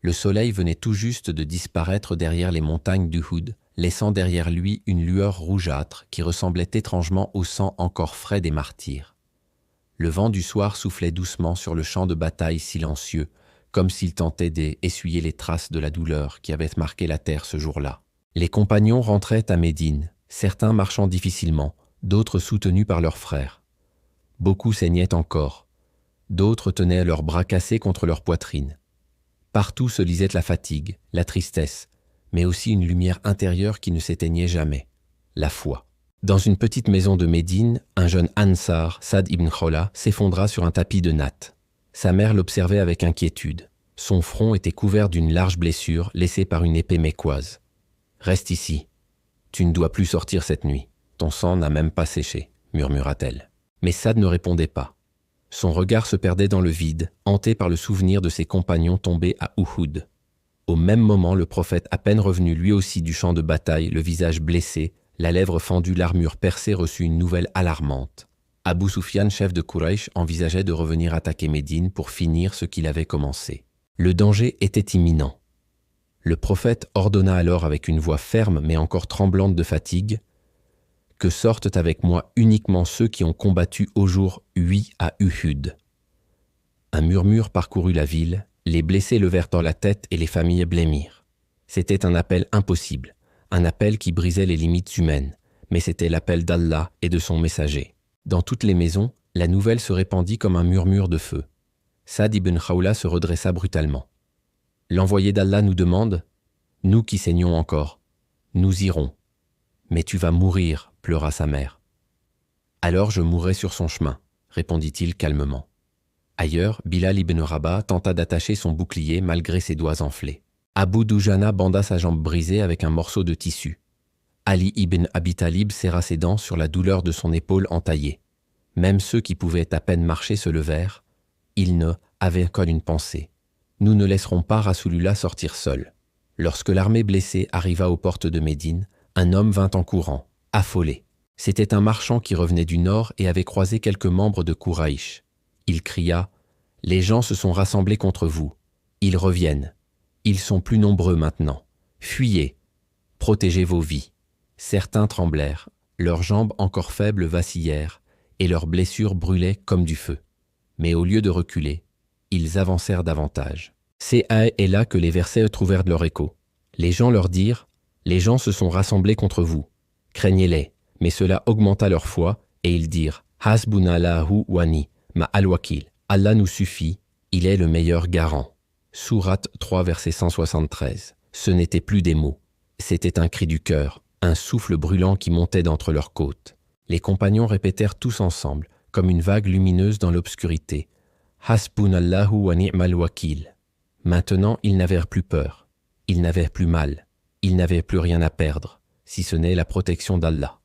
Le soleil venait tout juste de disparaître derrière les montagnes d'Uhud, laissant derrière lui une lueur rougeâtre qui ressemblait étrangement au sang encore frais des martyrs. Le vent du soir soufflait doucement sur le champ de bataille silencieux, comme s'il tentait d'essuyer les traces de la douleur qui avait marqué la terre ce jour-là. Les compagnons rentraient à Médine, certains marchant difficilement, d'autres soutenus par leurs frères. Beaucoup saignaient encore, d'autres tenaient leurs bras cassés contre leur poitrine. Partout se lisait la fatigue, la tristesse, mais aussi une lumière intérieure qui ne s'éteignait jamais, la foi. Dans une petite maison de Médine, un jeune Ansar, Saad ibn Khawla, s'effondra sur un tapis de natte. Sa mère l'observait avec inquiétude. Son front était couvert d'une large blessure laissée par une épée mécoise. « Reste ici. Tu ne dois plus sortir cette nuit. Ton sang n'a même pas séché, » murmura-t-elle. Mais Saad ne répondait pas. Son regard se perdait dans le vide, hanté par le souvenir de ses compagnons tombés à Uhud. Au même moment, le prophète, à peine revenu lui aussi du champ de bataille, le visage blessé, la lèvre fendue, l'armure percée, reçut une nouvelle alarmante. Abu Sufyan, chef de Quraysh, envisageait de revenir attaquer Médine pour finir ce qu'il avait commencé. Le danger était imminent. Le prophète ordonna alors avec une voix ferme mais encore tremblante de fatigue « Que sortent avec moi uniquement ceux qui ont combattu au jour 8 à Uhud. » Un murmure parcourut la ville, les blessés levèrent la tête et les familles blêmirent. C'était un appel impossible, un appel qui brisait les limites humaines, mais c'était l'appel d'Allah et de son messager. Dans toutes les maisons, la nouvelle se répandit comme un murmure de feu. Saad ibn Khawla se redressa brutalement. « L'envoyé d'Allah nous demande, nous qui saignons encore, nous irons. Mais tu vas mourir, » pleura sa mère. « Alors je mourrai sur son chemin, » répondit-il calmement. Ailleurs, Bilal ibn Rabah tenta d'attacher son bouclier malgré ses doigts enflés. Abu Dujana banda sa jambe brisée avec un morceau de tissu. Ali ibn Abi Talib serra ses dents sur la douleur de son épaule entaillée. Même ceux qui pouvaient à peine marcher se levèrent. Ils ne avaient qu'une pensée. Nous ne laisserons pas Rasulullah sortir seul. Lorsque l'armée blessée arriva aux portes de Médine, un homme vint en courant, affolé. C'était un marchand qui revenait du nord et avait croisé quelques membres de Quraysh. Il cria « Les gens se sont rassemblés contre vous. Ils reviennent. Ils sont plus nombreux maintenant. Fuyez. Protégez vos vies. » Certains tremblèrent, leurs jambes encore faibles vacillèrent, et leurs blessures brûlaient comme du feu. Mais au lieu de reculer, ils avancèrent davantage. C'est là que les versets trouvèrent leur écho. Les gens leur dirent « Les gens se sont rassemblés contre vous. Craignez-les. » Mais cela augmenta leur foi, et ils dirent « Hasbunallahu wa ni'mal wakil. » Allah nous suffit, il est le meilleur garant. Sourate 3, verset 173. Ce n'était plus des mots, c'était un cri du cœur, un souffle brûlant qui montait d'entre leurs côtes. Les compagnons répétèrent tous ensemble, comme une vague lumineuse dans l'obscurité. Hasbunallahu wa ni'mal wakil. Maintenant, ils n'avaient plus peur, ils n'avaient plus mal, ils n'avaient plus rien à perdre, si ce n'est la protection d'Allah.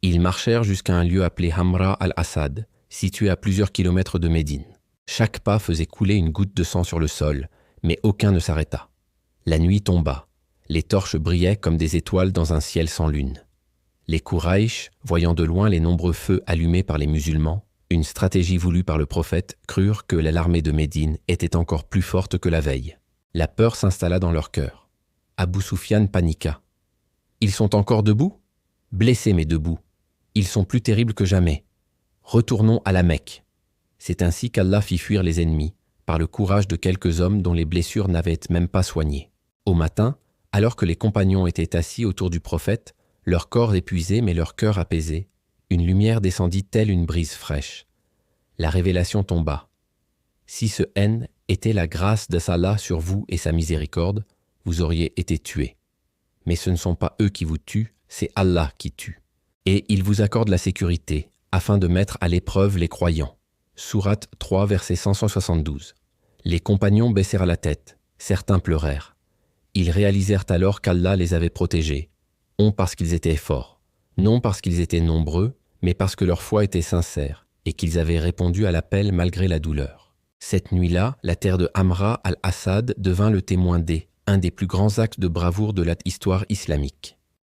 Ils marchèrent jusqu'à un lieu appelé Hamra al-Assad, situé à plusieurs kilomètres de Médine. Chaque pas faisait couler une goutte de sang sur le sol, mais aucun ne s'arrêta. La nuit tomba. Les torches brillaient comme des étoiles dans un ciel sans lune. Les Quraysh, voyant de loin les nombreux feux allumés par les musulmans, une stratégie voulue par le prophète, crurent que l'armée de Médine était encore plus forte que la veille. La peur s'installa dans leur cœur. Abu Sufyan paniqua. « Ils sont encore debout ? Blessés mais debout. Ils sont plus terribles que jamais. Retournons à la Mecque. » C'est ainsi qu'Allah fit fuir les ennemis, par le courage de quelques hommes dont les blessures n'avaient même pas soigné. Au matin, alors que les compagnons étaient assis autour du prophète, leur corps épuisé mais leur cœur apaisé, une lumière descendit telle une brise fraîche. La révélation tomba. Si ce haine était la grâce d'Allah sur vous et sa miséricorde, vous auriez été tués. Mais ce ne sont pas eux qui vous tuent, c'est Allah qui tue. Et il vous accorde la sécurité, afin de mettre à l'épreuve les croyants. Sourate 3, verset 572. Les compagnons baissèrent la tête, certains pleurèrent. Ils réalisèrent alors qu'Allah les avait protégés, parce qu'ils étaient forts, non parce qu'ils étaient nombreux, mais parce que leur foi était sincère et qu'ils avaient répondu à l'appel malgré la douleur. Cette nuit-là, la terre de Hamra al-Assad devint le témoin un des plus grands actes de bravoure de l'histoire islamique.